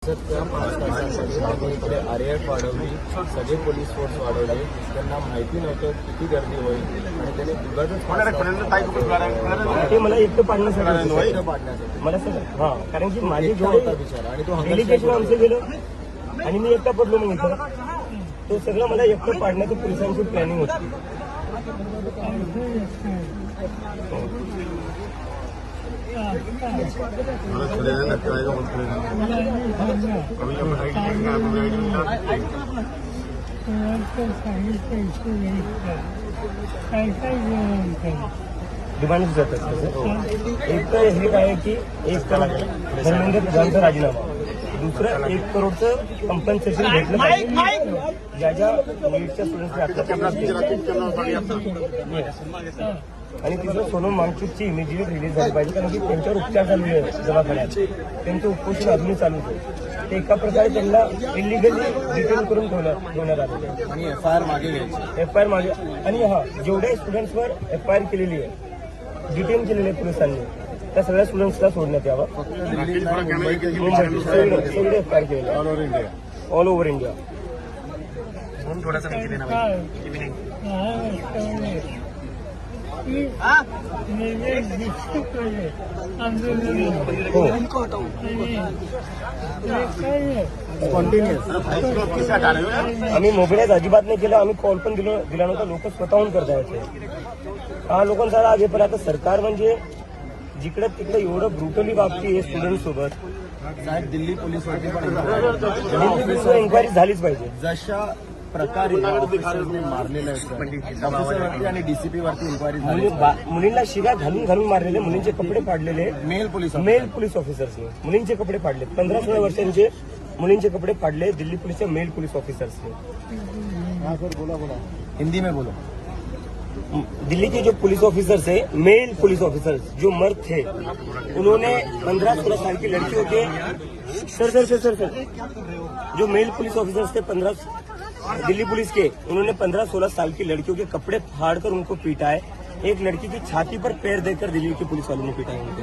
त्या 5 तासांमध्ये आम्ही इकडे आरएएफ वाढवली, सगळे पोलीस फोर्स वाढवले. त्यांना माहिती नव्हतं किती गर्दी होईल आणि त्याने उगाचच ते मला एकटं पाडण्यासाठी पाडण्यासाठी मला सगळं हां, कारण की माझे एकटा होता बिचारा आणि तो डेलिगेशन आमचं गेलं आणि मी एकटा पडलो मग इथं. तो सगळं मला एकटं पाडण्याचं पोलिसांची प्लॅनिंग होती. डिमांड जातात एक तर हे काय की एक तर धर्मेंद्र प्रधानचा राजीनामा, दुसरं 1 करोडचं कंपन्सेशन भेटलं पाहिजे ज्या ज्या नीटच्या स्टुडंट्सला. आणि तिथं सोनम वांगचुकची इमिजिएट रिलीज झाली पाहिजे, कारण की त्यांच्यावर उपचार चालू आहे दवाखान्यात. त्यांचं उपोषण अजूनही चालू आहे. ते एका प्रकारे त्यांना इलिगली डिटेन करून ठेवण्यात आलेलं आहे आणि एफआयआर मागे घ्यायची. एफआयआर मागे. आणि हा जेवढ्या स्टुडंट्सवर एफआयआर केलेली आहे, डिटेन केलेली आहे पोलिसांनी, त्या सगळ्या स्टुडंट्सला सोडण्यात यावं. सगळे एफआयआर केलेले all over India. All over India. आम्ही मोबाईल अजिबात नाही केलं, आम्ही कॉल पण दिला नव्हता. लोक स्वतःहून करतायचे. हा लोकांचा राग आहे, पण आता सरकार म्हणजे जिकडे तिकडे एवढं ब्रुटली वागते आहे स्टुडंट सोबत. साहेब, दिल्ली पोलीसवरती पण इन्क्वायरी झालीच पाहिजे. जशा प्रकारे ऑफिसरने मारलेलं आहे आणि डीसीपी वरती इन्क्वायरी झाली. मुलींना शिव्या घालून मारलेले, मुलींचे कपडे फाडलेले मेल पोलीस ऑफिसर्सने मुलींचे कपडे फाडले. 15-16 वर्षांचे मुलींचे कपडे फाडले दिल्ली पुलिसच्या मेल पुलिस ऑफिसर्सने. बोला हिंदी में बोलो. दिल्ली के जो पुलिस ऑफिसर्स है, मेल पुलिस ऑफिसर्स जो मर्द थे, उन्होंने 15-16 साल की लड़कियों के सर जो मेल पुलिस ऑफिसर्स थे दिल्ली पुलिस के, उन्होंने 15-16 साल की लड़कियों के कपड़े फाड़कर उनको पीटा है. एक लड़की की छाती पर पैर देकर दिल्ली के पुलिस वालों ने पीटा है उनको.